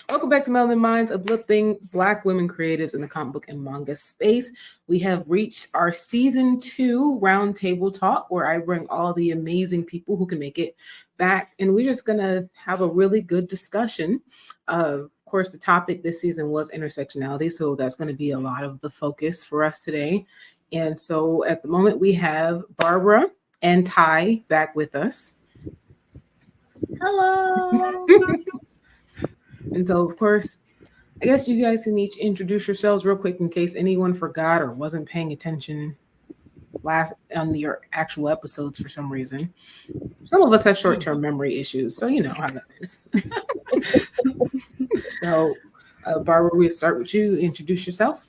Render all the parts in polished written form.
Welcome back to Melanin Minds, uplifting Black women creatives in the comic book and manga space. We have reached our season 2 roundtable talk where I bring all the amazing people who can make it back. And we're just going to have a really good discussion. Of course, the topic this season was intersectionality. So that's going to be a lot of the focus for us today. And so at the moment, we have Barbara and Ty back with us. Hello. And so, of course, I guess you guys can each introduce yourselves real quick in case anyone forgot or wasn't paying attention last on your actual episodes for some reason. Some of us have short-term memory issues, so you know how that is. So, Barbara, we'll start with you. Introduce yourself.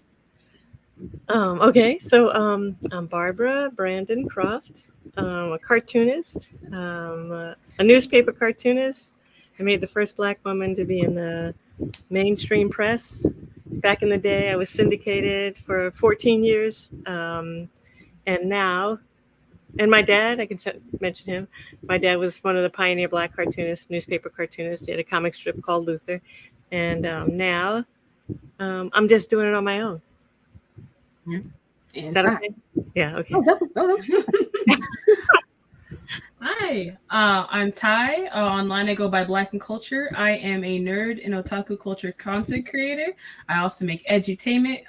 Okay, so I'm Barbara Brandon Croft, a cartoonist, a newspaper cartoonist. I made the first Black woman to be in the mainstream press. Back in the day, I was syndicated for 14 years. And now, and my dad, I can mention him. My dad was one of the pioneer Black cartoonists, newspaper cartoonists. He had a comic strip called Luther. And now I'm just doing it on my own. Yeah. Is that okay? Yeah, okay. Oh, that was fun. Hi, I'm Ty. Online I go by Black and Culture. I am a nerd and otaku culture content creator. I also make edutainment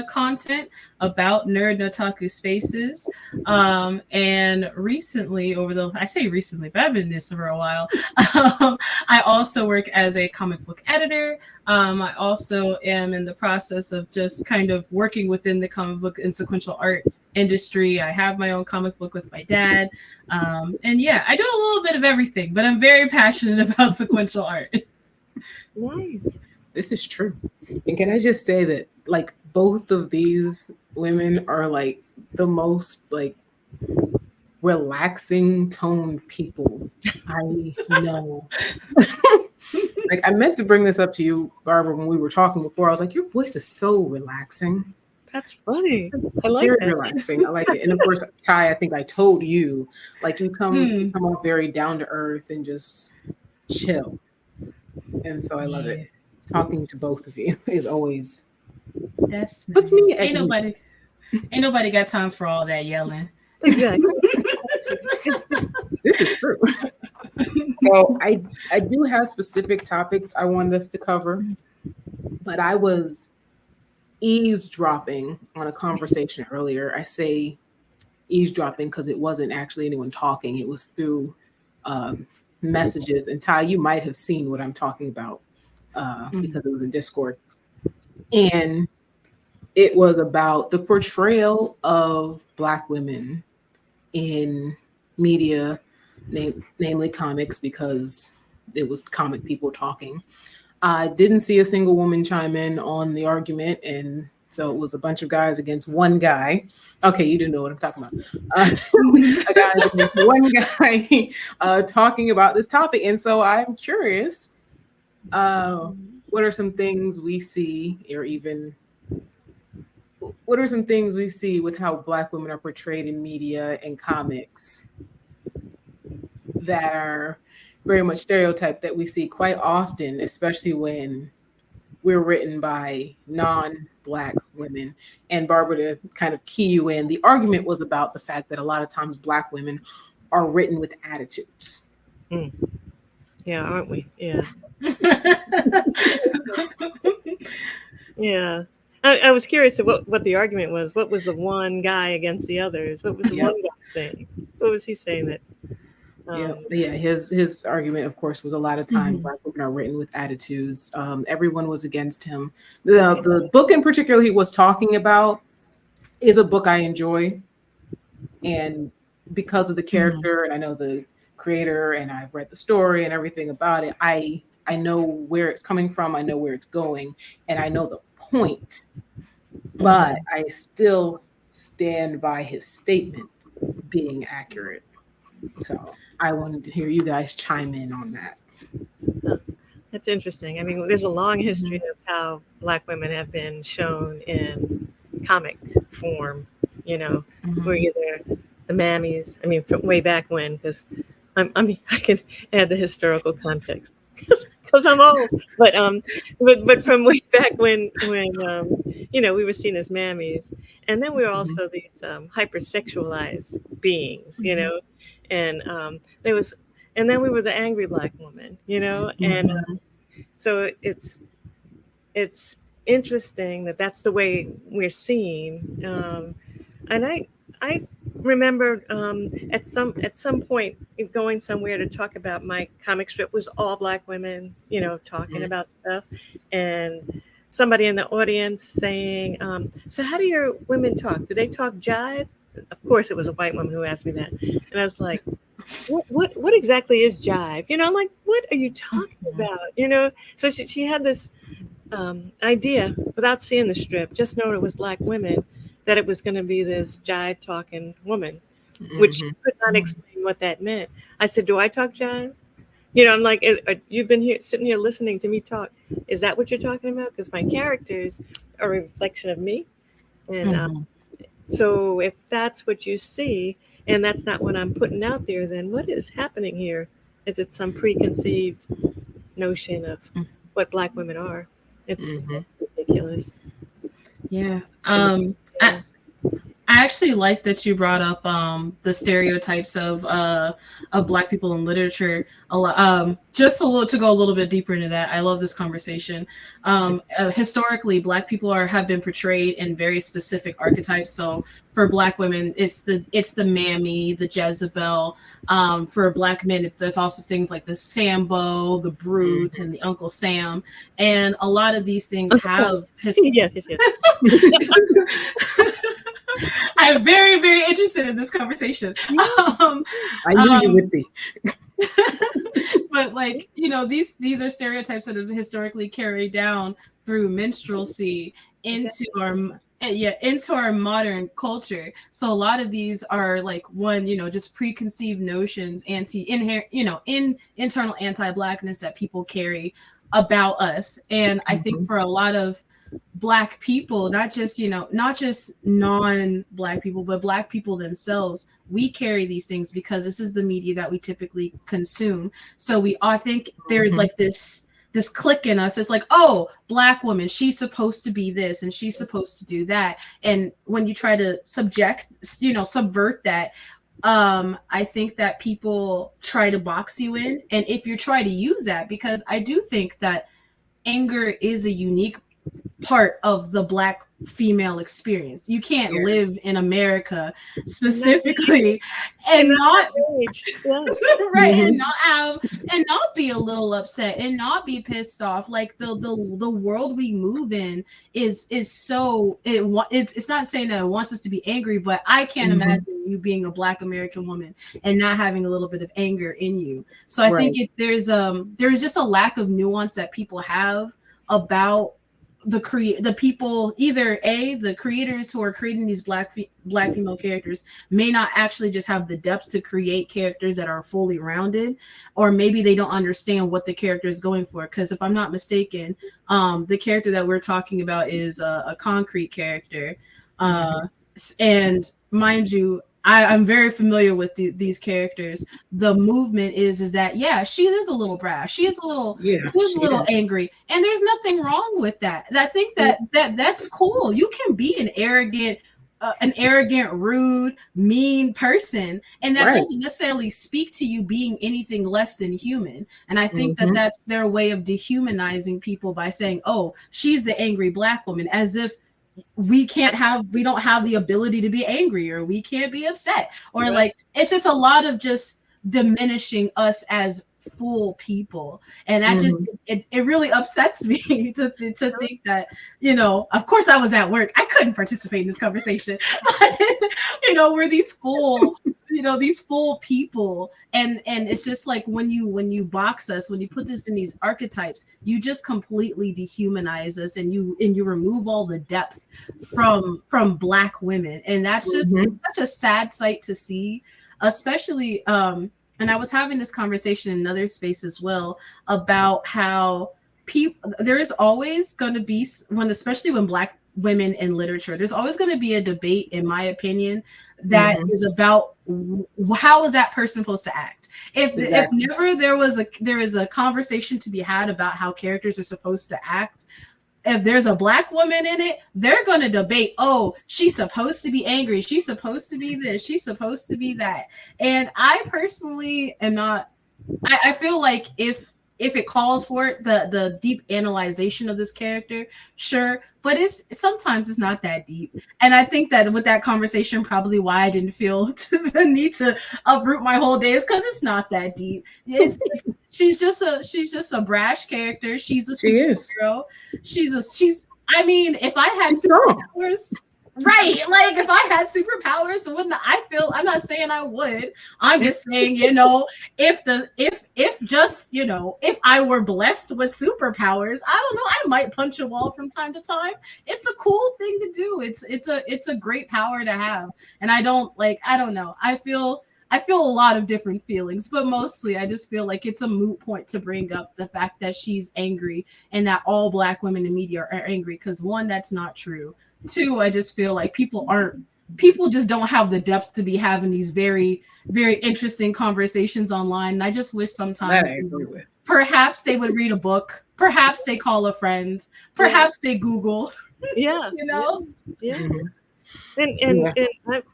content about nerd and otaku spaces. And recently, I say recently, but I've been in this for a while. I also work as a comic book editor. I also am in the process of just kind of working within the comic book and sequential art industry. I have my own comic book with my dad. And yeah, I do a little bit of everything, but I'm very passionate about sequential art. Nice. This is true. And can I just say that like both of these women are like the most like relaxing toned people I know. Like I meant to bring this up to you, Barbara, when we were talking before. I was like, your voice is so relaxing. That's funny. I like Very that. relaxing. I like it. And of course, Ty, I think I told you, like you come off very down to earth and just chill. And so I love it. Talking to both of you is always that's nice. Me ain't nobody got time for all that yelling. Exactly. This is true. So I do have specific topics I wanted us to cover, but I was eavesdropping on a conversation earlier. I say eavesdropping because it wasn't actually anyone talking. It was through messages. And Ty, you might have seen what I'm talking about because it was in Discord. And it was about the portrayal of Black women in media, namely comics, because it was comic people talking. I didn't see a single woman chime in on the argument, and so it was a bunch of guys against one guy. Okay, you didn't know what I'm talking about. A guy against one guy talking about this topic, and so I'm curious. What are some things we see, or even what are some things we see with how Black women are portrayed in media and comics that are very much stereotyped that we see quite often, especially when we're written by non-Black women. And Barbara, to kind of key you in, the argument was about the fact that a lot of times Black women are written with attitudes. Yeah, aren't we? Yeah. Yeah. I was curious what the argument was. What was the one guy against the others? What was the one guy saying? What was he saying that? His argument, of course, was a lot of times Black women are written with attitudes. Everyone was against him. The book in particular he was talking about is a book I enjoy. And because of the character, and I know the creator, and I've read the story and everything about it, I know where it's coming from, I know where it's going, and I know the point. But I still stand by his statement being accurate. So I wanted to hear you guys chime in on that. That's interesting. I mean, there's a long history of how Black women have been shown in comic form. You know, we're either the mammies. I mean, from way back when, because I can add the historical context. because I'm old. But from way back when we were seen as mammies, and then we were also these hypersexualized beings, and there was, and then we were the angry black woman, and so it's interesting that that's the way we're seen, and I remember at some point going somewhere to talk about my comic strip was all black women, talking about stuff, and somebody in the audience saying, "So how do your women talk? Do they talk jive?" Of course, it was a white woman who asked me that, and I was like, "What exactly is jive?" I'm like, "What are you talking about?" So she had this idea without seeing the strip, just knowing it was black women, that it was going to be this jive talking woman, which she could not explain what that meant. I said, "Do I talk jive?" I'm like, "You've been here sitting here listening to me talk. Is that what you're talking about?" Because my characters are a reflection of me. And so if that's what you see, and that's not what I'm putting out there, then what is happening here? Is it some preconceived notion of what black women are? It's ridiculous. Yeah. I actually like that you brought up the stereotypes of black people in literature a lot. Just to go a little bit deeper into that, I love this conversation. Historically, black people have been portrayed in very specific archetypes. So for black women, it's the mammy, the Jezebel. For black men, there's also things like the Sambo, the Brute, and the Uncle Sam. And a lot of these things have yes. I'm very, very interested in this conversation. I knew you would be. But these are stereotypes that have historically carried down through minstrelsy into our modern culture. So a lot of these are just preconceived notions, internal anti-blackness that people carry about us. And I think for a lot of Black people, not just non-Black people, but Black people themselves, we carry these things because this is the media that we typically consume. So I think there's this click in us. It's like, oh, Black woman, she's supposed to be this and she's supposed to do that. And when you try to subvert that, I think that people try to box you in. And if you try to use that, because I do think that anger is a unique part of the Black female experience. You can't live in America specifically and not right and not be a little upset and not be pissed off. Like the world we move in is so it's not saying that it wants us to be angry, but I can't imagine you being a Black American woman and not having a little bit of anger in you. So I think there's just a lack of nuance that people have about the people, either the creators who are creating these black female characters may not actually just have the depth to create characters that are fully rounded, or maybe they don't understand what the character is going for. Because if I'm not mistaken, the character that we're talking about is a concrete character, and mind you, I'm very familiar with these characters. The movement is that she is a little brash. She is a little angry, and there's nothing wrong with that. I think that's cool. You can be an arrogant, rude, mean person, and that doesn't necessarily speak to you being anything less than human. And I think that that's their way of dehumanizing people by saying, "Oh, she's the angry Black woman," as if we don't have the ability to be angry, or we can't be upset, or it's just a lot of just diminishing us as full people. And that just it really upsets me to think that, of course I was at work, I couldn't participate in this conversation, but we're these full people, and it's just like when you box us, when you put this in these archetypes, you just completely dehumanize us, and you remove all the depth from Black women. And that's just it's such a sad sight to see, especially and I was having this conversation in another space as well about how there is always going to be, especially when Black women in literature, there's always going to be a debate, in my opinion, that is about how is that person supposed to act? If Exactly. never there is a conversation to be had about how characters are supposed to act, if there's a Black woman in it, they're going to debate, oh, she's supposed to be angry, she's supposed to be this, she's supposed to be that. And I personally am not, I feel like if it calls for it, the deep analyzation of this character, sure, but it's sometimes it's not that deep. And I think that with that conversation, probably why I didn't feel the need to uproot my whole day is because it's not that deep. It's she's just a brash character. She's a superhero. She's I mean, if I had superpowers, right, like if I had superpowers, wouldn't I feel, I'm not saying I would, I'm just saying, you know, if just, you know, if I were blessed with superpowers, I don't know, I might punch a wall from time to time. It's a cool thing to do. It's a great power to have. And I don't know. I feel a lot of different feelings, but mostly I just feel like it's a moot point to bring up the fact that she's angry and that all Black women in media are angry, because one, that's not true. Two, I just feel like people just don't have the depth to be having these very, very interesting conversations online. And I just wish sometimes perhaps they would read a book, perhaps they call a friend, perhaps they Google. Yeah. You know? Yeah. Mm-hmm. And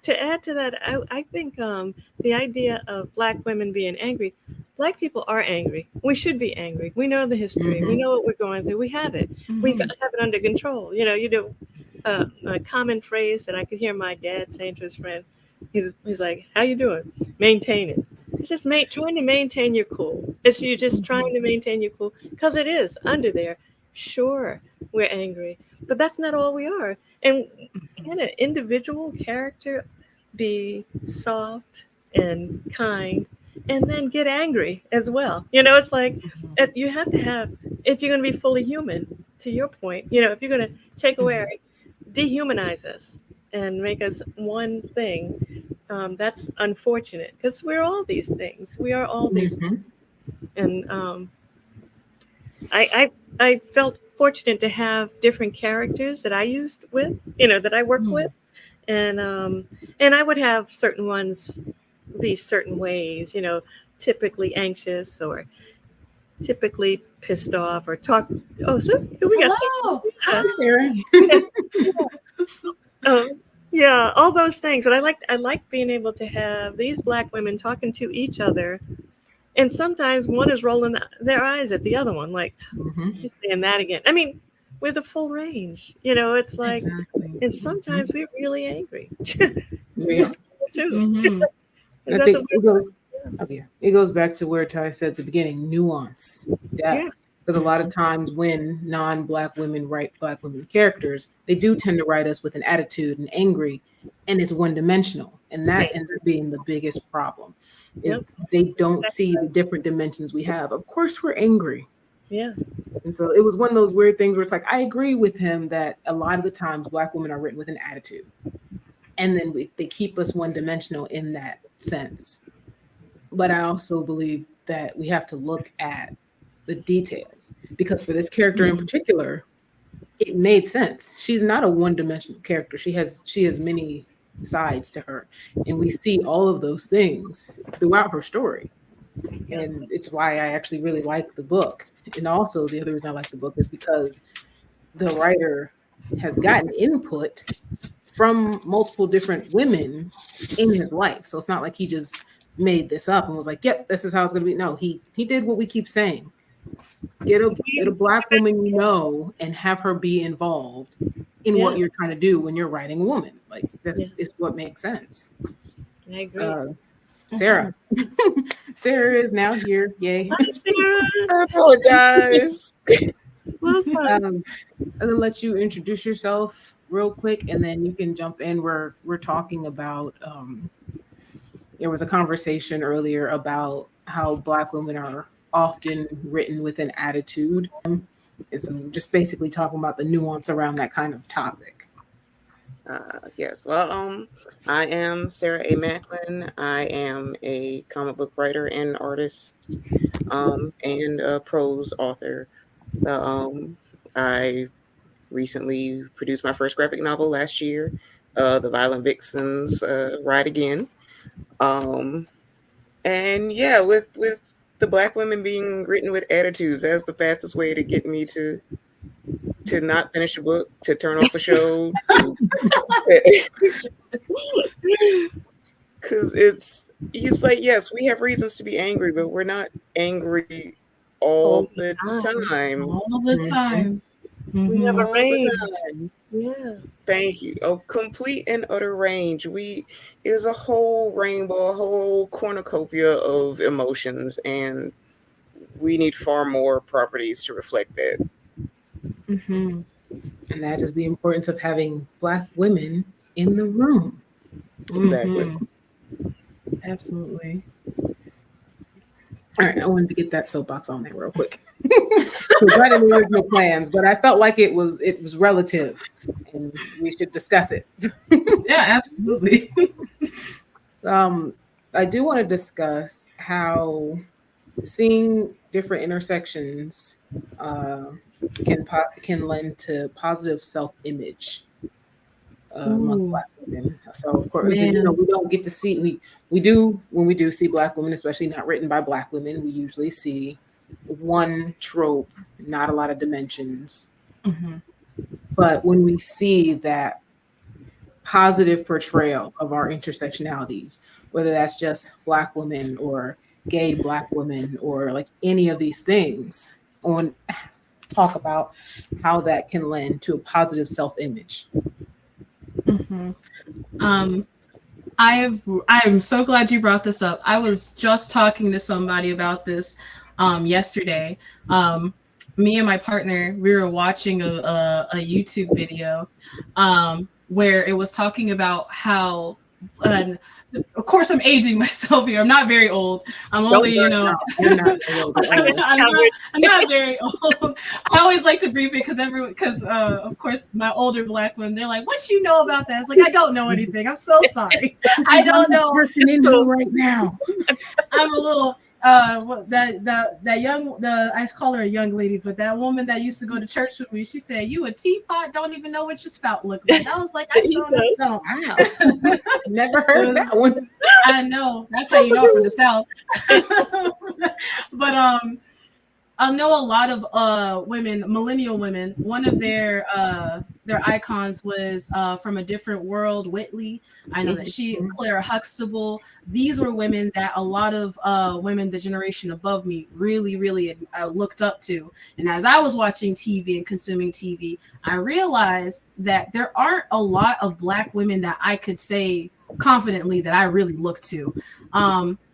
to add to that, I think the idea of Black women being angry, Black people are angry. We should be angry. We know the history. Mm-hmm. We know what we're going through. We have it. Mm-hmm. We have it under control. You know, a common phrase that I could hear my dad saying to his friend. He's like, "How you doing? Maintain it." It's just trying to maintain your cool. You're just trying to maintain your cool, because it is under there. Sure, we're angry, but that's not all we are. And can an individual character be soft and kind and then get angry as well? You know, it's like you have to have, if you're going to be fully human, to your point, you know, if you're going to take away, dehumanize us and make us one thing, that's unfortunate, because we're all these things. We are all these things. And I felt fortunate to have different characters that I used with, you know, that I worked with, and I would have certain ones be certain ways, you know, typically anxious or typically pissed off or talk. Oh, so we got. Hi, Sarah. Yeah, all those things. And I like being able to have these Black women talking to each other. And sometimes one is rolling their eyes at the other one, like, you're saying that again. I mean, with a full range, you know, it's like, and sometimes we're really angry. Yeah. Too. I think it goes back to where Ty said at the beginning, nuance. Yeah. Because a lot of times when non-Black women write Black women characters, they do tend to write us with an attitude and angry, and it's one-dimensional. And that ends up being the biggest problem. Is they don't see the different dimensions we have. Of course we're angry. Yeah. And so it was one of those weird things where it's like, I agree with him that a lot of the times Black women are written with an attitude. And then they keep us one-dimensional in that sense. But I also believe that we have to look at the details, because for this character in particular, it made sense. She's not a one-dimensional character. She has many sides to her, and we see all of those things throughout her story. And it's why I actually really like the book. And also the other reason I like the book is because the writer has gotten input from multiple different women in his life. So it's not like he just made this up and was like, yep, this is how it's going to be. No, he did what we keep saying. Get a Black woman you know and have her be involved in what you're trying to do when you're writing a woman. Like, this is what makes sense. I agree. Sarah. Sarah is now here. Yay. Hi, Sarah. I apologize. Welcome. I'm gonna let you introduce yourself real quick, and then you can jump in. We're talking about there was a conversation earlier about how Black women are often written with an attitude. And so just basically talking about the nuance around that kind of topic. Yes. Well, I am Sarah A. Macklin. I am a comic book writer and artist, and a prose author. So I recently produced my first graphic novel last year, The Violent Vixens Ride Again. And yeah, with the Black women being written with attitudes, that's the fastest way to get me to not finish a book, to turn off a show, because he's like, yes, we have reasons to be angry, but we're not angry all the time. All the time. We have a All range. the time. Yeah. Thank you. A complete and utter range. It is a whole rainbow, a whole cornucopia of emotions, and we need far more properties to reflect that. Mm-hmm. And that is the importance of having Black women in the room. Exactly. Mm-hmm. Absolutely. All right, I wanted to get that soapbox on there real quick. It's right in the original plans, but I felt like it was relative, and we should discuss it. Yeah, absolutely. I do want to discuss how seeing different intersections can lend to positive self-image among Black women. So of course, we don't get to see we do when we do see Black women, especially not written by Black women. We usually see one trope, not a lot of dimensions. Mm-hmm. But when we see that positive portrayal of our intersectionalities, whether that's just Black women or gay Black women or like any of these things, talk about how that can lend to a positive self-image. Mm-hmm. I'm so glad you brought this up. I was just talking to somebody about this yesterday. Me and my partner, we were watching a YouTube video where it was talking about how, of course, I'm aging myself here. I'm not very old. I'm only, You're not I'm not very old. I always like to brief it because of course my older Black women, they're like, "What you know about that?" It's like, I don't know anything. I'm so sorry. I don't know. Person in here right now. I'm a little I call her a young lady, but that woman that used to go to church with me, she said, "You a teapot, don't even know what your spout looked like." I was like, I sure don't. Wow. Never heard that one. I know. That's how you know from the South. But I know a lot of women, millennial women. One of their icons was from a different world, Whitley. I know that Clara Huxtable. These were women that a lot of women the generation above me really, really looked up to. And as I was watching TV and consuming TV, I realized that there aren't a lot of Black women that I could say confidently that I really look to,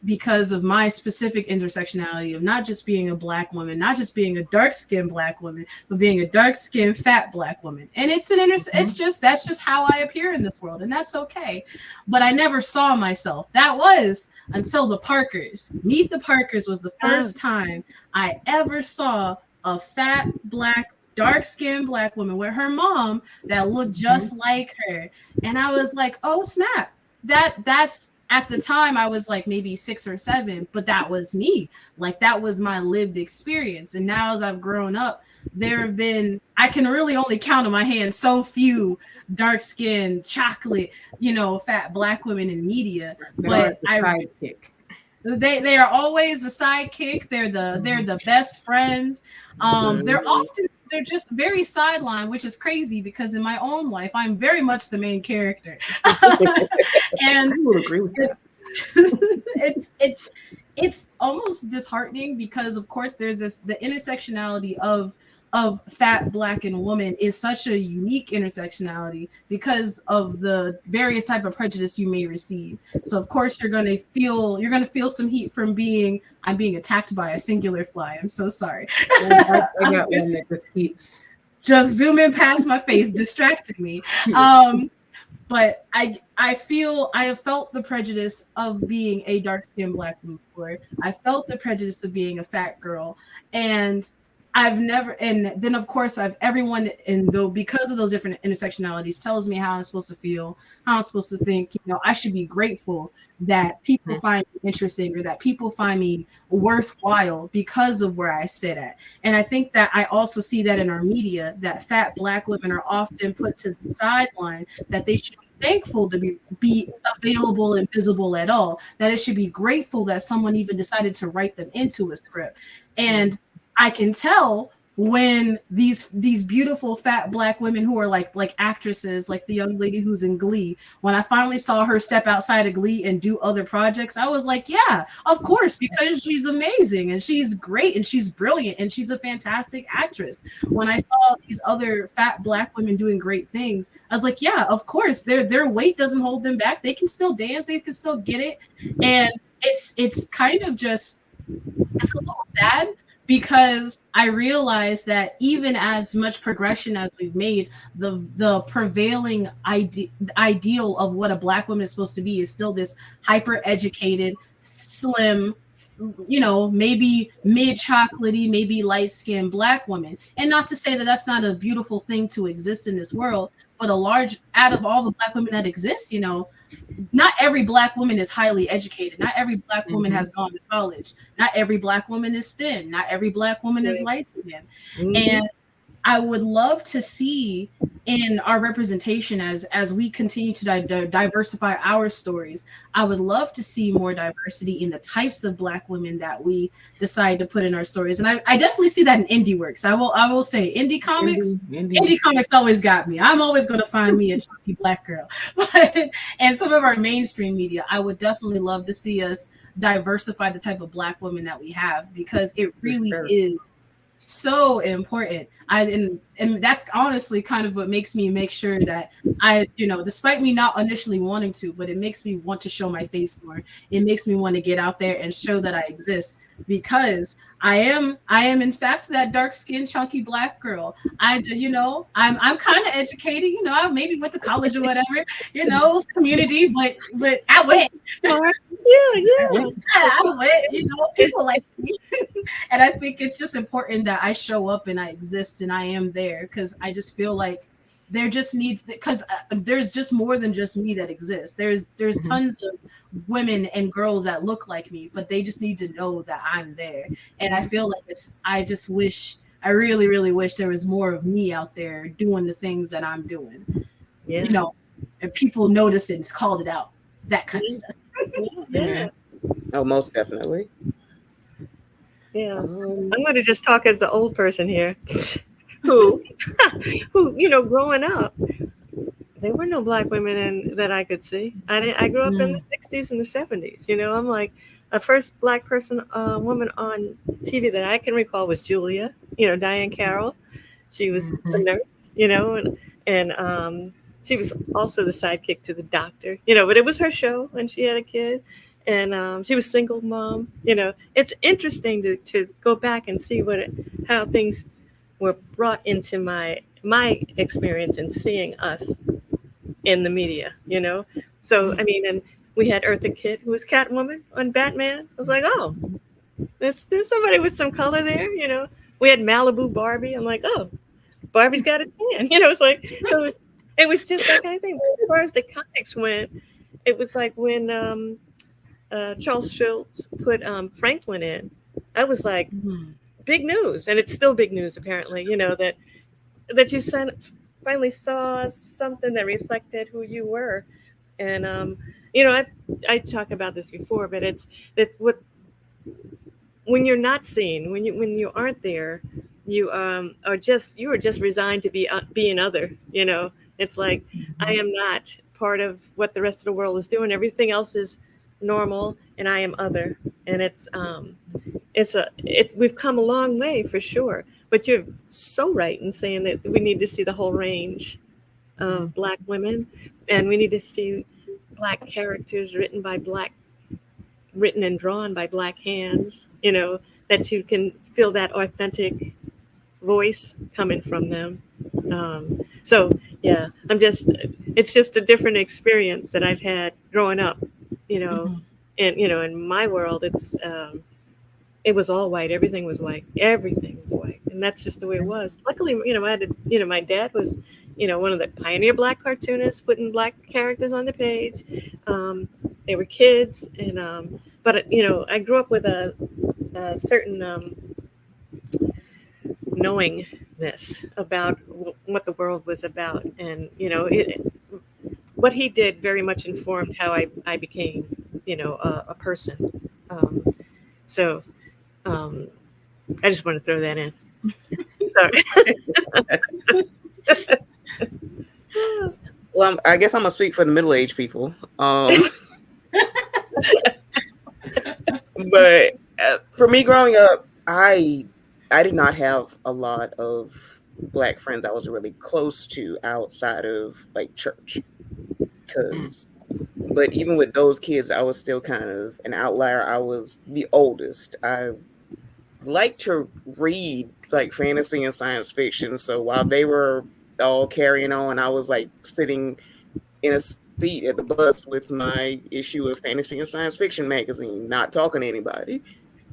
because of my specific intersectionality of not just being a Black woman, not just being a dark-skinned Black woman, but being a dark-skinned fat Black woman. And it's that's just how I appear in this world, and that's okay. But I never saw myself. That was until the Parkers. Meet the Parkers was the first time I ever saw a fat Black, dark-skinned Black woman with her mom that looked just like her. And I was like, oh snap. That's at the time I was like maybe 6 or 7, but that was me. Like that was my lived experience. And now as I've grown up, there have been, I can really only count on my hand so few dark-skinned, chocolate, fat Black women in media. But sidekick. They are always the sidekick. They're the best friend. They're just very sidelined, which is crazy because in my own life, I'm very much the main character. And I would agree with that. It's almost disheartening because of course there's the intersectionality of fat Black and woman is such a unique intersectionality because of the various type of prejudice you may receive. So of course you're gonna feel some heat from I'm being attacked by a singular fly. I'm so sorry. I got one that just keeps just zooming past my face, distracting me. But I have felt the prejudice of being a dark-skinned Black woman before. I felt the prejudice of being a fat girl, and then of course everyone because of those different intersectionalities tells me how I'm supposed to feel, how I'm supposed to think. I should be grateful that people find me interesting or that people find me worthwhile because of where I sit at. And I think that I also see that in our media, that fat Black women are often put to the sideline, that they should be thankful to be available and visible at all, that it should be grateful that someone even decided to write them into a script. And I can tell when these beautiful fat Black women who are like actresses, like the young lady who's in Glee, when I finally saw her step outside of Glee and do other projects, I was like, yeah, of course, because she's amazing and she's great and she's brilliant and she's a fantastic actress. When I saw these other fat Black women doing great things, I was like, yeah, of course, their weight doesn't hold them back. They can still dance, they can still get it. And it's kind of just, it's a little sad, because I realize that even as much progression as we've made, the prevailing ideal of what a Black woman is supposed to be is still this hyper educated, slim, maybe mid chocolatey, maybe light skinned Black woman. And not to say that that's not a beautiful thing to exist in this world, but out of all the Black women that exist, not every Black woman is highly educated. Not every Black woman has gone to college. Not every Black woman is thin. Not every Black woman is light skinned. And I would love to see in our representation as we continue to diversify our stories, I would love to see more diversity in the types of Black women that we decide to put in our stories. And I definitely see that in indie works. I will say indie comics, indie comics always got me. I'm always going to find me a chunky Black girl. And some of our mainstream media, I would definitely love to see us diversify the type of Black women that we have, because it really is so important. And that's honestly kind of what makes me make sure that I, despite me not initially wanting to, but it makes me want to show my face more. It makes me want to get out there and show that I exist, because I am in fact that dark-skinned chunky Black girl. I'm kind of educated, I maybe went to college or whatever, it was community, but I went. I went, people like me. And I think it's just important that I show up and I exist and I am there, because I just feel like there just needs, because there's just more than just me that exists. There's tons of women and girls that look like me, but they just need to know that I'm there. And I feel like I really, really wish there was more of me out there doing the things that I'm doing. And people notice it and called it out, that kind of stuff. Yeah. Oh, most definitely. Yeah. I'm going to just talk as the old person here, who, growing up, there were no Black women that I could see. I grew up in the 60s and the 70s. I'm like, the first Black woman on TV that I can recall was Julia, Diane Carroll. She was the nurse, and she was also the sidekick to the doctor, but it was her show when she had a kid. And she was single mom. It's interesting to go back and see how things were brought into my experience in seeing us in the media. So I mean, and we had Eartha Kitt, who was Catwoman on Batman. I was like, oh, there's somebody with some color there. We had Malibu Barbie. I'm like, oh, Barbie's got a tan. It's like, so it was just that kind of thing. But as far as the comics went, it was like when Charles Schultz put Franklin in. That was like big news, and it's still big news apparently. That you finally saw something that reflected who you were, and I talk about this before, but it's that when you're not seen, when you aren't there, you are just resigned to being other. It's like I am not part of what the rest of the world is doing. Everything else is normal, and I am other. And we've come a long way for sure. But you're so right in saying that we need to see the whole range of Black women, and we need to see Black characters written and drawn by Black hands. That you can feel that authentic voice coming from them. So yeah, it's just a different experience that I've had growing up, and in my world, it was all white. Everything was white. And that's just the way it was. Luckily, my dad was, one of the pioneer Black cartoonists, putting Black characters on the page. They were kids, and but I grew up with a certain knowingness about what the world was about, and what he did very much informed how I became, a person. So I just want to throw that in. Sorry. Well, I guess I'm gonna speak for the middle-aged people. But for me growing up, I did not have a lot of Black friends I was really close to outside of like church. But even with those kids, I was still kind of an outlier. I was the oldest. I like to read like fantasy and science fiction. So while they were all carrying on, I was like sitting in a seat at the bus with my issue of fantasy and science fiction magazine, not talking to anybody.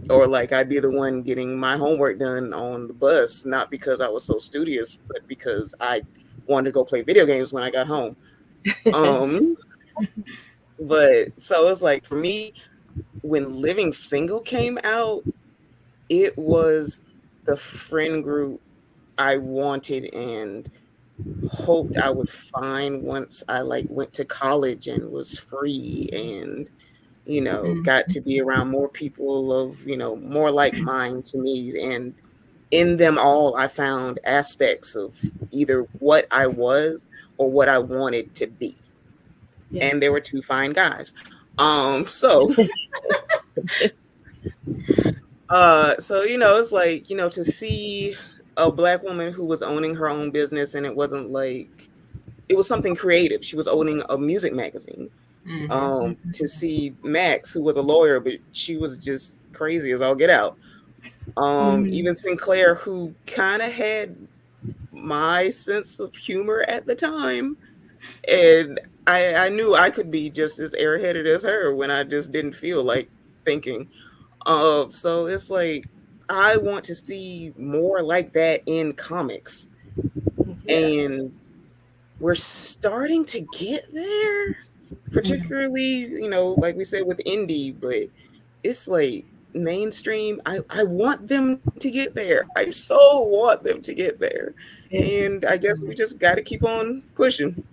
Or like I'd be the one getting my homework done on the bus, not because I was so studious, but because I wanted to go play video games when I got home. But so it's like for me, when Living Single came out, it was the friend group I wanted and hoped I would find once I like went to college and was free and got to be around more people of more like mind to me. And in them all I found aspects of either what I was or what I wanted to be. Yeah. And there were two fine guys. So it's like, to see a Black woman who was owning her own business, and it wasn't like it was something creative. She was owning a music magazine. To see Max, who was a lawyer, but she was just crazy as all get out. Even Sinclair, who kind of had my sense of humor at the time. And I knew I could be just as airheaded as her when I just didn't feel like thinking. So it's like, I want to see more like that in comics. And we're starting to get there, particularly, like we said with indie, but it's like mainstream. I want them to get there. I so want them to get there. And I guess we just got to keep on pushing.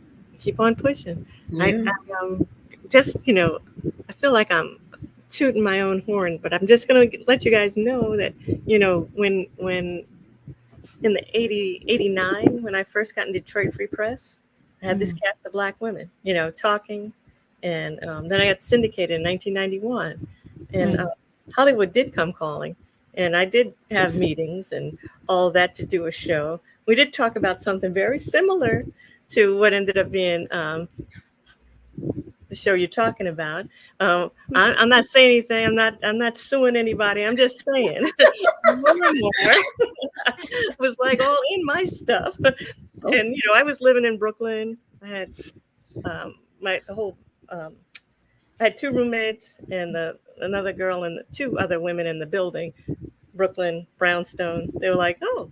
Keep on pushing. Yeah. I just, I feel like I'm tooting my own horn, but I'm just going to let you guys know that, when in the 89, when I first got in Detroit Free Press, I had this cast of Black women, talking. And then I got syndicated in 1991. And Hollywood did come calling. And I did have meetings and all that to do a show. We did talk about something very similar to what ended up being the show you're talking about. I'm not saying anything. I'm not suing anybody. I'm just saying. It was like all in my stuff. And I was living in Brooklyn. I had I had two roommates and another girl and two other women in the building, Brooklyn, Brownstone. They were like, oh,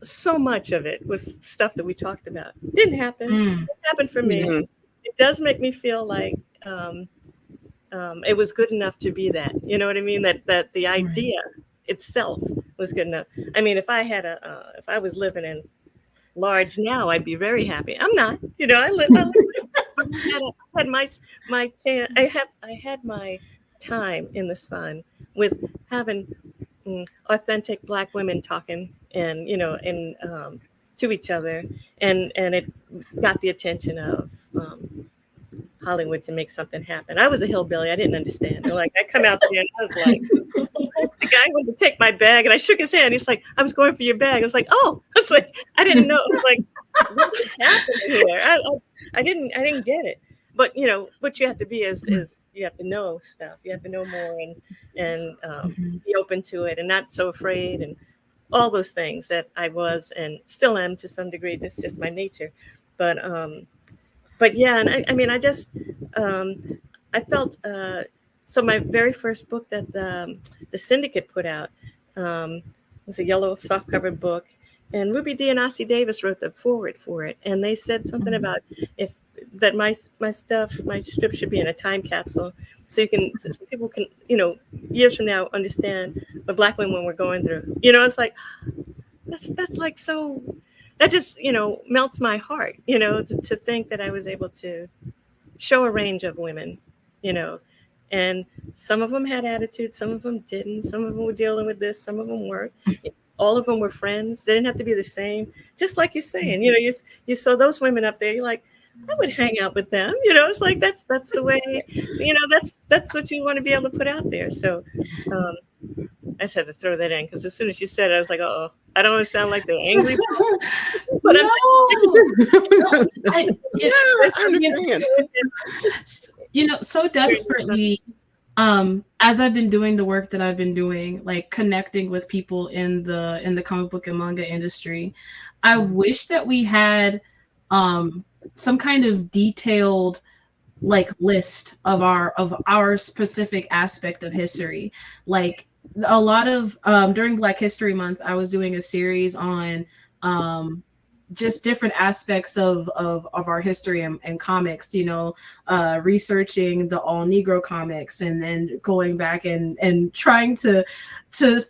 so much of it was stuff that we talked about. Didn't happen. It happened for me. It does make me feel like it was good enough to be that. You know what I mean? That the idea itself was good enough. If I was living in large now, I'd be very happy. I'm not. I had my time in the sun with having authentic Black women talking and to each other, and it got the attention of Hollywood to make something happen. I was a hillbilly. I didn't understand. Like, I come out there and I was like, the guy went to take my bag and I shook his hand. He's like, I was going for your bag. I was like, oh, I was like, I didn't know. I was like, what's happening here? I didn't get it. But what you have to be is you have to know stuff. You have to know more and be open to it and not so afraid and all those things that I was and still am to some degree. That's just my nature. But yeah, and I just I felt so my very first book that the Syndicate put out was a yellow soft-covered book, and Ruby Dee and Ossie Davis wrote the foreword for it, and they said something about that my strip should be in a time capsule, so people can years from now understand what Black women were going through. It's like that's like so that just, melts my heart, to think that I was able to show a range of women, and some of them had attitude, some of them didn't, some of them were dealing with this, some of them weren't. All of them were friends. They didn't have to be the same. Just like you're saying, you saw those women up there. You're like, I would hang out with them. It's like that's the way. That's what you want to be able to put out there. So, I just had to throw that in because as soon as you said it, I was like, oh, I don't want to sound like the angry. But no, I understand. So desperately, as I've been doing the work that I've been doing, like connecting with people in the comic book and manga industry, I wish that we had some kind of detailed like list of our specific aspect of history. Like a lot of during Black History Month, I was doing a series on just different aspects of our history and comics, researching the all Negro comics and then going back and trying to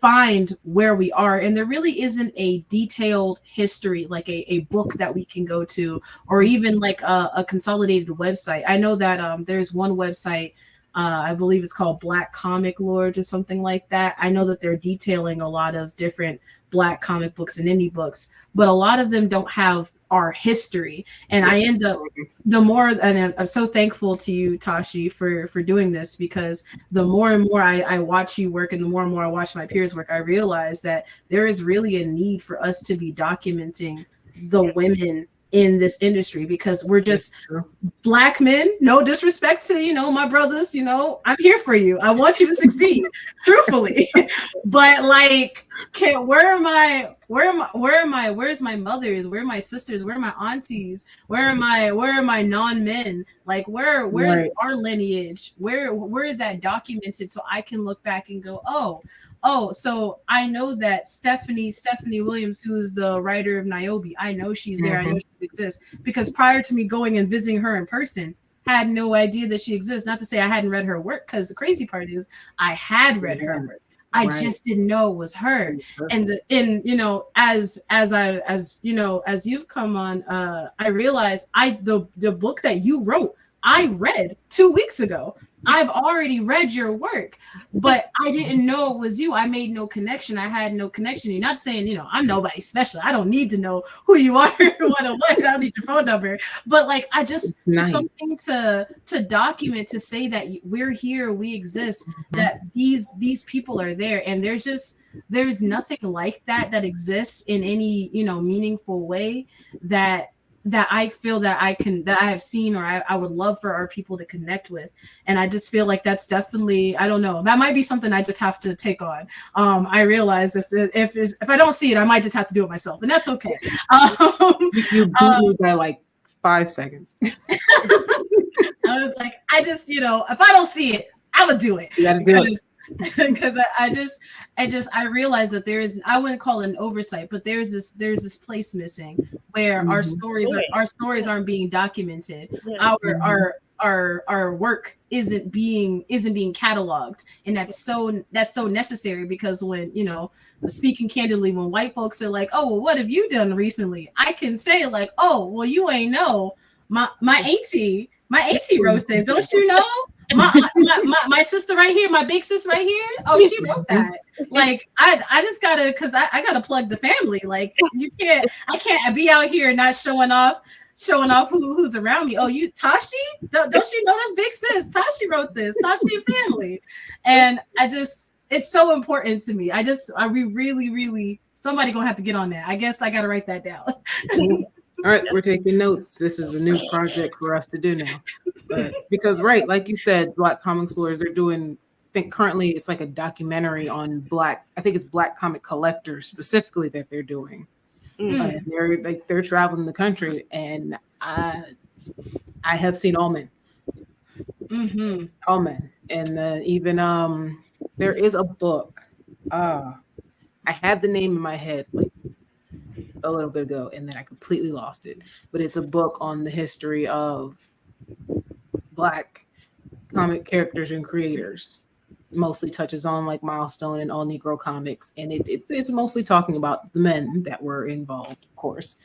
find where we are. And there really isn't a detailed history, like a book that we can go to, or even like a consolidated website. I know that there's one website, I believe it's called Black Comic Lords or something like that. I know that they're detailing a lot of different Black comic books and indie books, but a lot of them don't have our history. And I end up, the more, and I'm so thankful to you, Tashi, for doing this, because the more and more I watch you work and the more I watch my peers work, I realize that there is really a need for us to be documenting the women in this industry, because we're just Black men. No disrespect to my brothers, I'm here for you. I want you to succeed, truthfully. But like, where's my mothers? Where are my sisters? Where are my aunties? Where are my non-men? Like, where's Right. our lineage? Where is that documented, so I can look back and go, oh, so I know that Stephanie Williams, who's the writer of Niobe, I know she's there. I know she exists, because prior to me going and visiting her in person, had no idea that she exists. Not to say I hadn't read her work, because the crazy part is I had read her work. I just didn't know it was her. And as you've come on, I realized the book that you wrote, I read 2 weeks ago. I've already read your work, but I didn't know it was you. I made no connection. I had no connection. You're not saying, I'm nobody special. I don't need to know who you are or what. I don't need your phone number. But like, I just something to document, to say that we're here, we exist, that these people are there. And there's nothing like that exists in any, meaningful way that I feel that I have seen, or I would love for our people to connect with. And I just feel like that's definitely, I don't know, that might be something I just have to take on. I realize if I don't see it, I might just have to do it myself, and that's okay. You beat me by like 5 seconds. I was like, if I don't see it, I would do it. You gotta do it. Because I realized that there is, I wouldn't call it an oversight, but there's this place missing where our stories aren't being documented. Our work isn't being cataloged, and that's so necessary, because when speaking candidly, when white folks are like, oh, well, what have you done recently, I can say like, oh, well, you ain't know, my auntie wrote this, don't you know? My sister right here, my big sis right here, oh, she wrote that. Like, I just gotta, because I gotta plug the family. Like, I can't be out here not showing off who's around me. Oh, you Tashi? Don't you know that's big sis? Tashi wrote this. Tashi and family. And it's so important to me. We really, somebody gonna have to get on that. I guess I gotta write that down. All right, we're taking notes. This is a new project for us to do now. Because, right, like you said, Black Comic Lords, they're doing, I think currently it's like a documentary on Black comic collectors specifically that they're doing. They're traveling the country, and I have seen all men. All men. And even there is a book. I had the name in my head like a little bit ago, and then I completely lost it. But it's a book on the history of Black comic characters and creators. mostly touches on like Milestone and All Negro Comics, and it's mostly talking about the men that were involved, of course.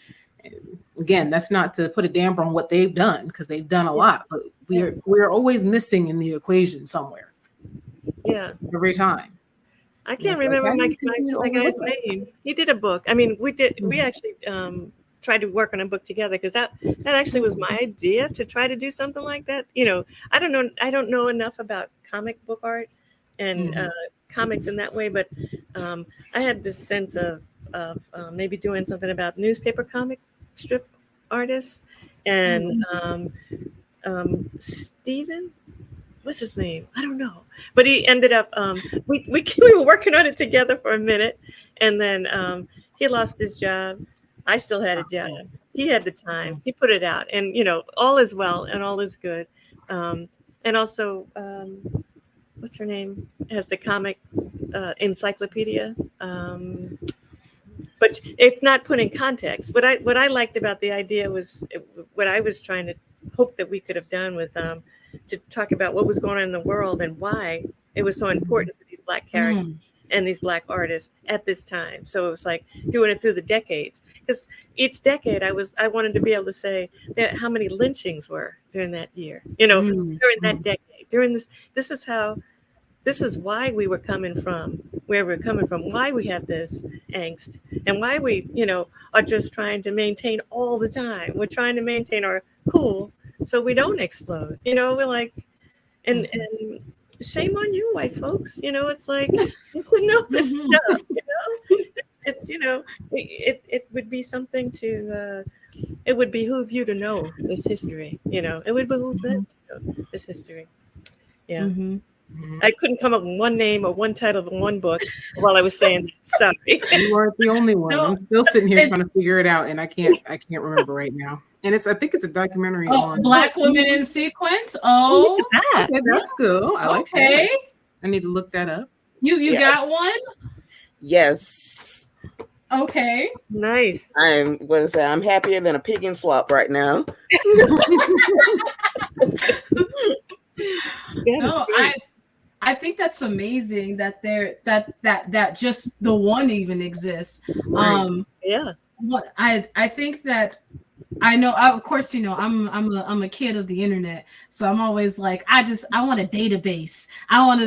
And again, that's not to put a damper on what they've done, because they've done a lot, but we're always missing in the equation somewhere. Yeah. Every time. I can't remember my guy's name. He did a book. I mean, we actually tried to work on a book together, because that actually was my idea, to try to do something like that. You know, I don't know enough about comic book art and comics in that way, but I had this sense of maybe doing something about newspaper comic strip artists, and Stephen, what's his name? I don't know. But he ended up, we were working on it together for a minute, and then he lost his job. I still had a job. He had the time. He put it out, and you know, all is well and all is good. And also, what's her name? Has the comic encyclopedia. But it's not put in context. What I liked about the idea was, what I was trying to hope that we could have done was to talk about what was going on in the world and why it was so important for these Black characters and these Black artists at this time. So it was like doing it through the decades, because each decade I wanted to be able to say that how many lynchings were during that year, you know, during that decade, during this is why we were coming from where we're coming from, why we have this angst, and why we, you know, are just trying to maintain all the time. We're trying to maintain our cool so we don't explode. You know, we're like, and shame on you, white folks. You know, it's like, you should know this stuff. You know, it's you know, it would be something to, it would behoove you to know this history. You know, it would behoove them to know this history. Yeah. I couldn't come up with one name or one title of one book while I was saying that. Sorry. You weren't the only one. No, I'm still sitting here trying to figure it out, and I can't remember right now. And I think it's a documentary on Black women in sequence. Oh, look at that. Okay, that's cool. I like that. I need to look that up. You got one? Yes. Okay. Nice. I'm happier than a pig in slop right now. No, I think that's amazing that that just the one even exists. Yeah. What I think that I know, of course, you know, I'm a kid of the internet, so I'm always like, I want a database. I want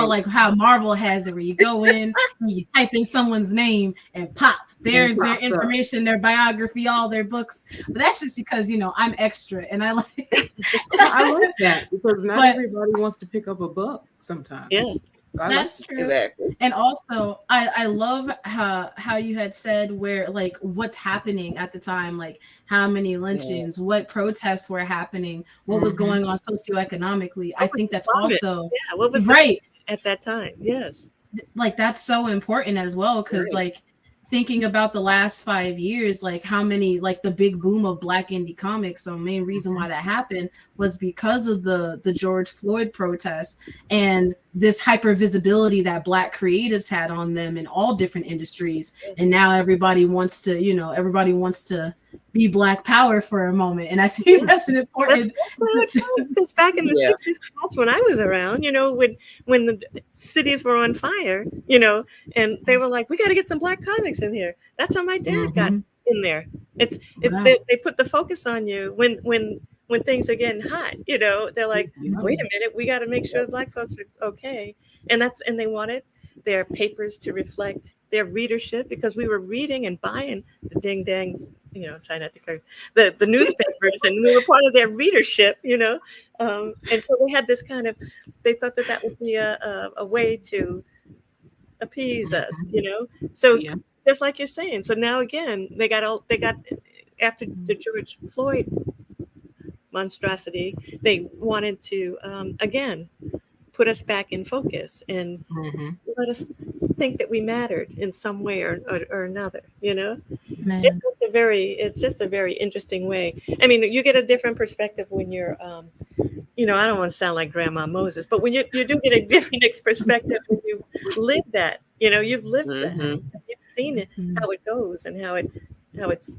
like how Marvel has it, where you go in and you type in someone's name and pop, there's their information, their biography, all their books. But that's just because, you know, I'm extra and I like I like that, because not everybody wants to pick up a book sometimes. Yeah. That's true. Exactly. And also I love how you had said where, like, what's happening at the time, like how many lynchings, what protests were happening, what was going on socioeconomically. I think that's also what was right at that time. Yes. Like that's so important as well, because like thinking about the last 5 years, like how many, like the big boom of Black indie comics. So main reason why that happened was because of the George Floyd protests and this hyper visibility that Black creatives had on them in all different industries. And now everybody wants to, you know, be Black power for a moment. And I think that's an important. Because back in the 60s, that's when I was around, you know, when the cities were on fire, you know, and they were like, we got to get some Black comics in here. That's how my dad got in there. They put the focus on you when things are getting hot, you know. They're like, wait a minute, we got to make sure Black folks are okay. And they wanted their papers to reflect their readership, because we were reading and buying the ding dangs, you know, try not to curse, the newspapers, and we were part of their readership, you know. And so they had this kind of, they thought that would be a way to appease us, you know. So just like you're saying, so now again, they got after the George Floyd monstrosity, they wanted to again put us back in focus and let us think that we mattered in some way or another, you know. It's just a very interesting way. I mean, you get a different perspective when you're you know, I don't want to sound like Grandma Moses, but when you do get a different perspective when you live that, you know, you've lived that, you've seen it, how it goes, and how it's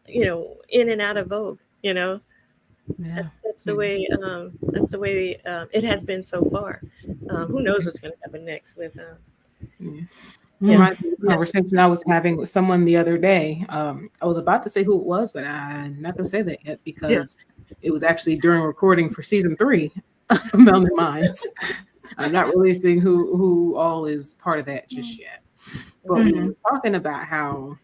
you know, in and out of vogue, you know. That's the way it has been so far. Who knows what's going to happen next with Yeah. Yeah. Reminds me of the conversation I was having with someone the other day. I was about to say who it was, but I'm not going to say that yet because it was actually during recording for season 3 of Melanin Minds. I'm not releasing who all is part of that just yet. But we were talking about how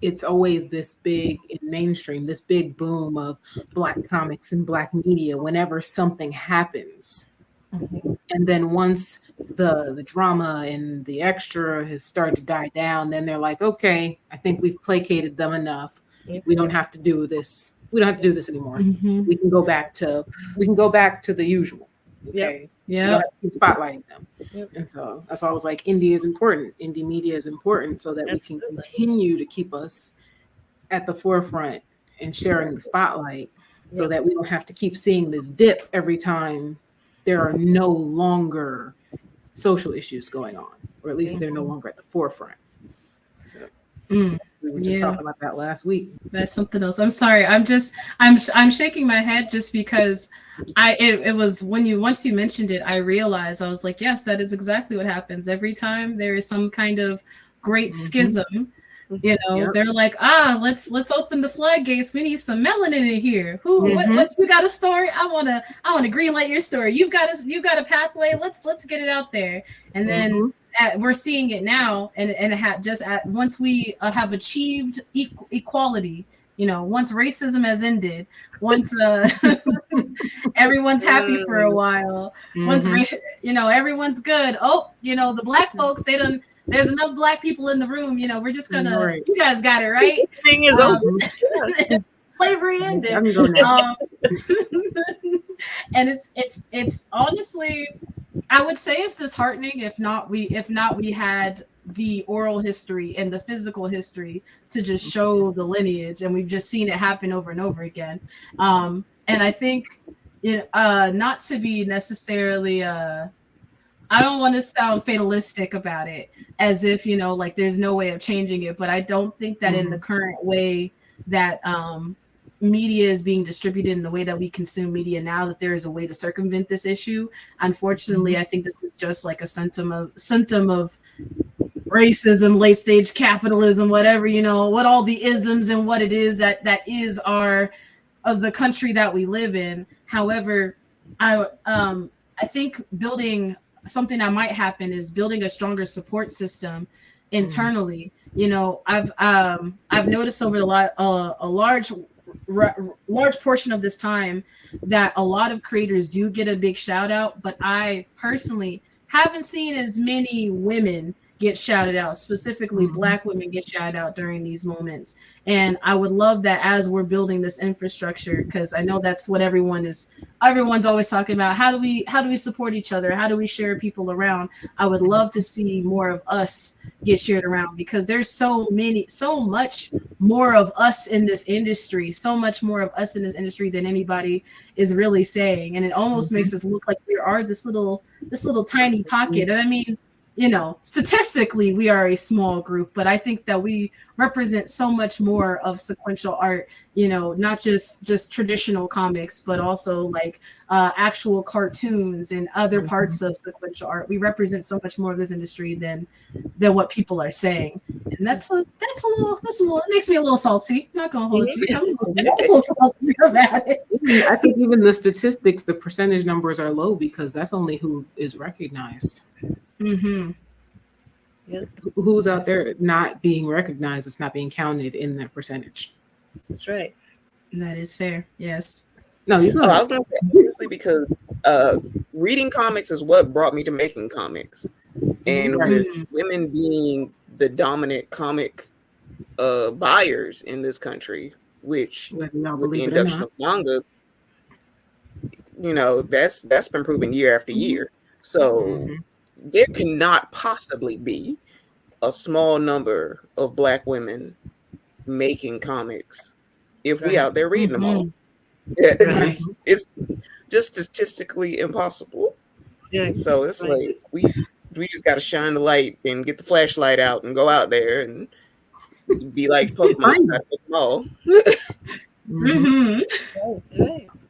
it's always this big in mainstream, this big boom of Black comics and Black media whenever something happens. And then once the drama and the extra has started to die down, then they're like, okay, I think we've placated them enough. We don't have to do this. We don't have to do this anymore. We can go back to the usual. Okay. Yeah. We don't have to keep spotlighting them. And so that's why I was like, indie is important. Indie media is important so that we can continue to keep us at the forefront and sharing the spotlight so that we don't have to keep seeing this dip every time there are no longer social issues going on, or at least they're no longer at the forefront. So we were just talking about that last week. That's something else. I'm sorry. I'm shaking my head just because it was once you mentioned it, I realized, I was like, yes, that is exactly what happens every time there is some kind of great schism. They're like, let's open the floodgates. We need some melanin in here. What's you got a story? I wanna greenlight your story. You've got a pathway. Let's get it out there. And then we're seeing it now, and once we have achieved equality, once racism has ended, once everyone's happy for a while, once everyone's good. Oh, the Black folks, there's enough Black people in the room. We're just gonna. You guys got it right. Thing is over. Slavery ended. And it's honestly, I would say it's disheartening if not we had the oral history and the physical history to just show the lineage, and we've just seen it happen over and over again. And I think not to be necessarily I don't want to sound fatalistic about it, as if like there's no way of changing it, but I don't think that in the current way that media is being distributed, in the way that we consume media now, that there is a way to circumvent this issue. Unfortunately, I think this is just like a symptom of racism, late stage capitalism, whatever, what all the isms and what it is that is of the country that we live in. However, I think something that might happen is building a stronger support system internally. I've noticed over a large portion of this time that a lot of creators do get a big shout out, but I personally haven't seen as many women get shouted out, specifically Black women get shouted out during these moments. And I would love that as we're building this infrastructure, because I know that's what everyone's always talking about. How do we support each other? How do we share people around? I would love to see more of us get shared around, because there's so much more of us in this industry, than anybody is really saying. And it almost makes us look like we are this little tiny pocket. And I mean, statistically we are a small group, but I think that we represent so much more of sequential art, not just traditional comics, but also like actual cartoons and other parts of sequential art. We represent so much more of this industry than what people are saying. And that's a little, it makes me a little salty. Not gonna hold you. I'm a little salty about it. I think even the statistics, the percentage numbers are low, because that's only who is recognized. Who's out there not being recognized? It's not being counted in that percentage. That's right. That is fair. Yes. No, you go. I was going to say, honestly, because reading comics is what brought me to making comics, and with women being the dominant comic buyers in this country, which with the induction of manga, that's been proven year after year. So there cannot possibly be a small number of Black women making comics if we out there reading them all. It's just statistically impossible. So it's like we just got to shine the light and get the flashlight out and go out there and be like Pokemon, got to pick them all.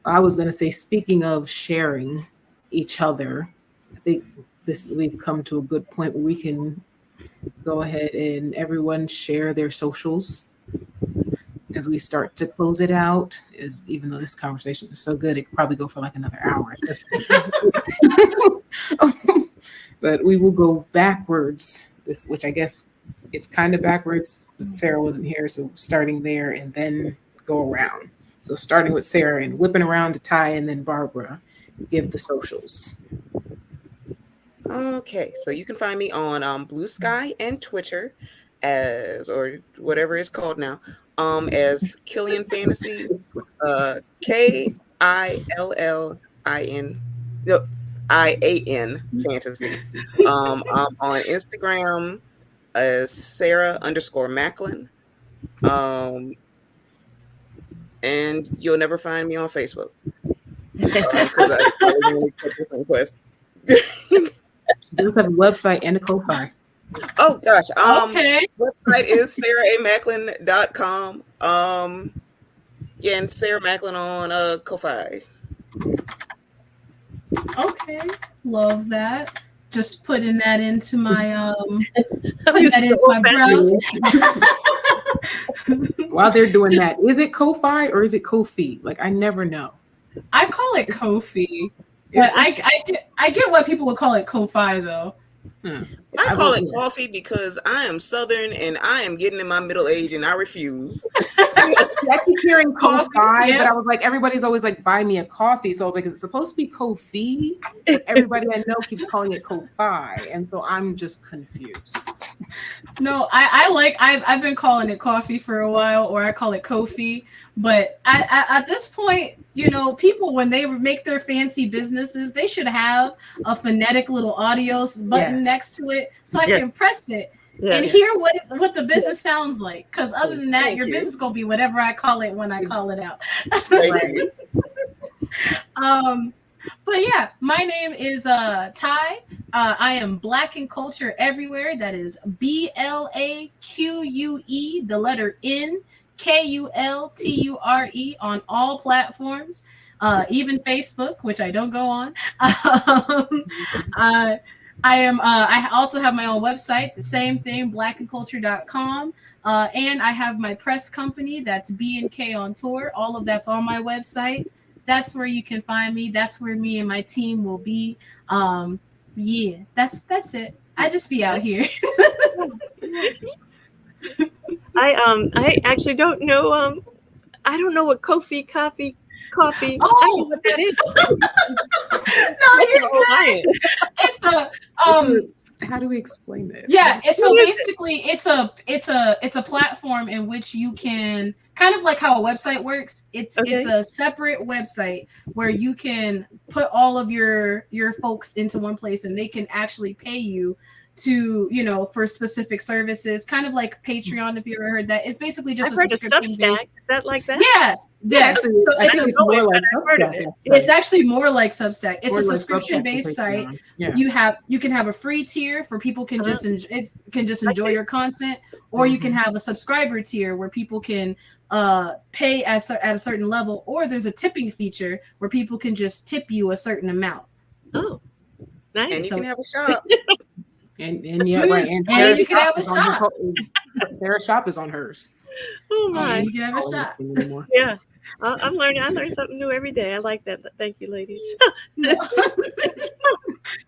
I was going to say, speaking of sharing each other, think we've come to a good point where we can go ahead and everyone share their socials as we start to close it out. Even though this conversation was so good, it could probably go for like another hour at this point. But we will go backwards, which I guess it's kind of backwards. Sarah wasn't here, so starting there and then go around. So starting with Sarah and whipping around to Ty, and then Barbara, give the socials. Okay, so you can find me on Blue Sky and Twitter or whatever it's called now, as Killian Fantasy, KILLIN Fantasy. I'm on Instagram as Sarah_Macklin. And you'll never find me on Facebook because I only get different requests. She does have a website and a Ko-Fi. Oh gosh. Okay. Website is sarahamacklin.com. Yeah, and Sarah Macklin on Ko-Fi. Okay. Love that. Just putting that into my browser. While they're doing that, is it Ko-Fi or is it Ko-fi? Like, I never know. I call it Ko-fi. But I get why people would call it Ko-fi though. I call it coffee because I am Southern and I am getting in my middle age and I refuse. I keep hearing Ko-Fi, Yeah. but I was like, everybody's always like, buy me a coffee. So I was like, is it supposed to be Ko-fi? But everybody I know keeps calling it Ko-Fi. And so I'm just confused. No, I've been calling it coffee for a while, or I call it Ko-fi. But at this point, you know, people, when they make their fancy businesses, they should have a phonetic little audio button next to it so I can press it and hear what the business sounds like. Because other than that, your business is going to be whatever I call it when I call it out. But yeah, my name is Ty. I am Black in Culture everywhere. That is BLAQUE, the letter N, KULTURE on all platforms, even Facebook, which I don't go on. I also have my own website, the same thing, blackandculture.com. And I have my press company, that's B&K on Tour. All of that's on my website. That's where you can find me. That's where me and my team will be. Yeah, that's it. I just be out here. I actually don't know. I don't know what coffee. Oh, I don't know what that is. No, you're good. It's a how do we explain this? Yeah, so basically it's a platform in which you can, kind of like how a website works. It's a separate website where you can put all of your folks into one place and they can actually pay you to, you know, for specific services, kind of like Patreon, if you ever heard that. It's basically just a subscription based. Is that like that? Yeah. Yes. Actually, So it's actually more like Substack. It's a subscription based site. Yeah. You can have a free tier for people can just enjoy your content, or you can have a subscriber tier where people can pay at a certain level, or there's a tipping feature where people can just tip you a certain amount. Oh, nice. And you can have a shop. And yeah, right. And you can have a shop. Their shop is on hers. Oh my! You can have a shop. Yeah, I'm learning. I learn something new every day. I like that. Thank you, ladies.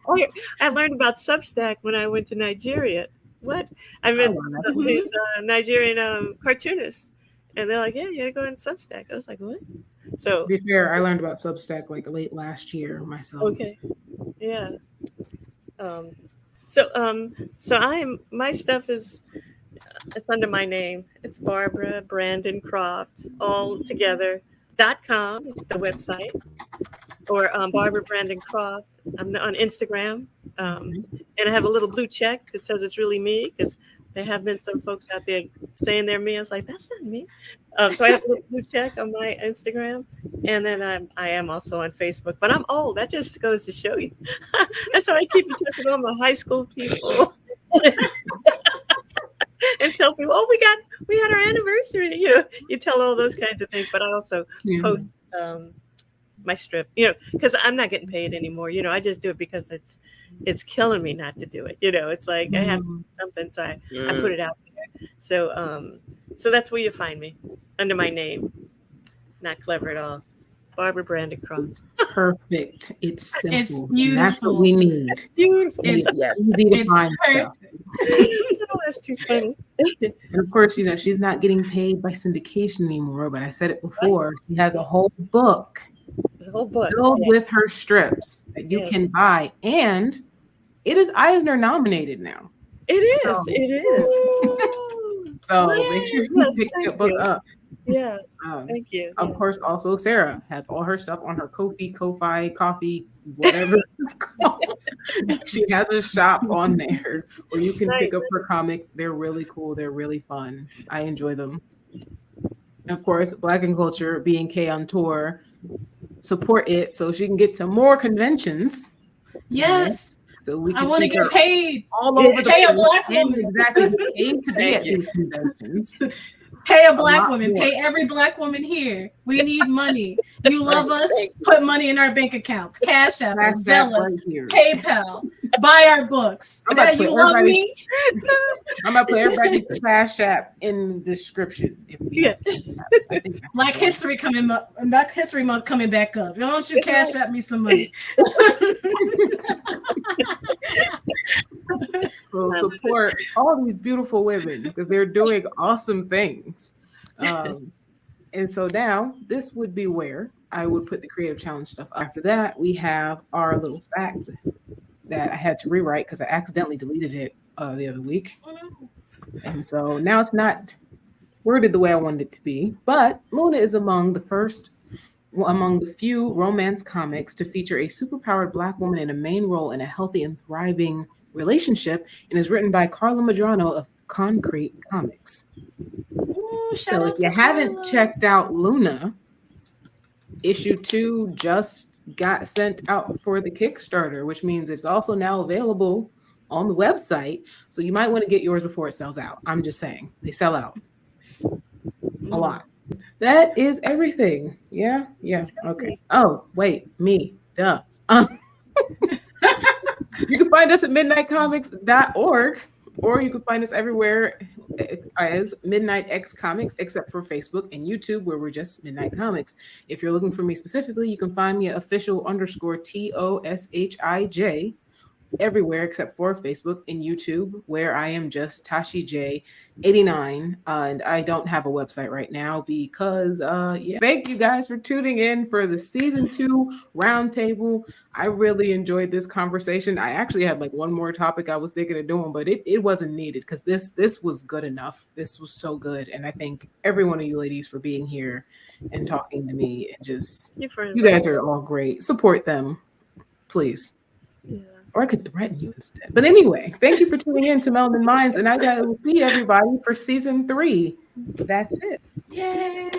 I learned about Substack when I went to Nigeria. What? I met these Nigerian cartoonists, and they're like, "Yeah, you gotta go in Substack." I was like, "What?" So to be fair, I learned about Substack like late last year myself. Okay. Yeah. So my stuff is it's under my name. It's Barbara Brandon Croft all together.com is the website, or Barbara Brandon Croft. I'm on Instagram, and I have a little blue check that says it's really me, because there have been some folks out there saying they're me. I was like, that's not me. So I have a little blue check on my Instagram, and then I am also on Facebook. But I'm old. That just goes to show you. That's how I keep in touch with all my high school people. And tell people, oh, we had our anniversary. You know, you tell all those kinds of things. But I also post my strip, because I'm not getting paid anymore. I just do it because it's killing me not to do it. It's like I have to do something, so I put it out there. So that's where you find me, under my name. Not clever at all. Barbara Brandon Croft. Perfect. It's simple. It's And beautiful. that's what we need. It's beautiful. It's easy to find stuff. Oh, that's too funny. And of course, she's not getting paid by syndication anymore, but I said it before. She has a whole book. There's a whole book filled with her strips that you can buy. And it is Eisner nominated now. It is. So make sure you pick that book up. Yeah. Thank you. Of course, also Sarah has all her stuff on her Ko-fi, coffee, whatever it's called. She has a shop on there where you can pick up her comics. They're really cool. They're really fun. I enjoy them. And of course, Black and Culture, B&K on tour. Support it so she can get to more conventions. Yes. So we can I want to get paid. All over the pay place. A Black woman. Exactly. Paid to be at these conventions. Pay a Black woman. Pay every Black woman here. We need money. You love us? Put money in our bank accounts. Cash App, Zelle, PayPal. Buy our books. You love me? I'm gonna put everybody's Cash App in the description. Black History Month coming back up. Don't you Cash App me some money? So support all these beautiful women because they're doing awesome things. And so now this would be where I would put the creative challenge stuff. After that, we have our little fact that I had to rewrite because I accidentally deleted it the other week. And so now it's not worded the way I wanted it to be. But Luna is among the few romance comics to feature a superpowered Black woman in a main role in a healthy and thriving relationship, and is written by Carla Madrano of Concrete Comics. Ooh, so if you haven't checked out Luna, issue 2 just got sent out for the Kickstarter, which means it's also now available on the website. So you might want to get yours before it sells out. I'm just saying, they sell out a lot. That is everything. Yeah. Okay. Oh, wait, me. Duh. You can find us at midnightcomics.org, or you can find us everywhere as Midnight X Comics, except for Facebook and YouTube, where we're just Midnight Comics. If you're looking for me specifically, you can find me at official_TOSHIJ everywhere except for Facebook and YouTube, where I am just Tashi J 89, and I don't have a website right now because thank you guys for tuning in for the season 2 roundtable. I really enjoyed this conversation. I actually had like one more topic I was thinking of doing, but it wasn't needed because this was good enough. This was so good, and I thank every one of you ladies for being here and talking to me, and just you guys are all great. Support them, please. Yeah. Or I could threaten you instead. But anyway, thank you for tuning in to Melanin Minds, and I will see everybody for season 3. That's it. Yay!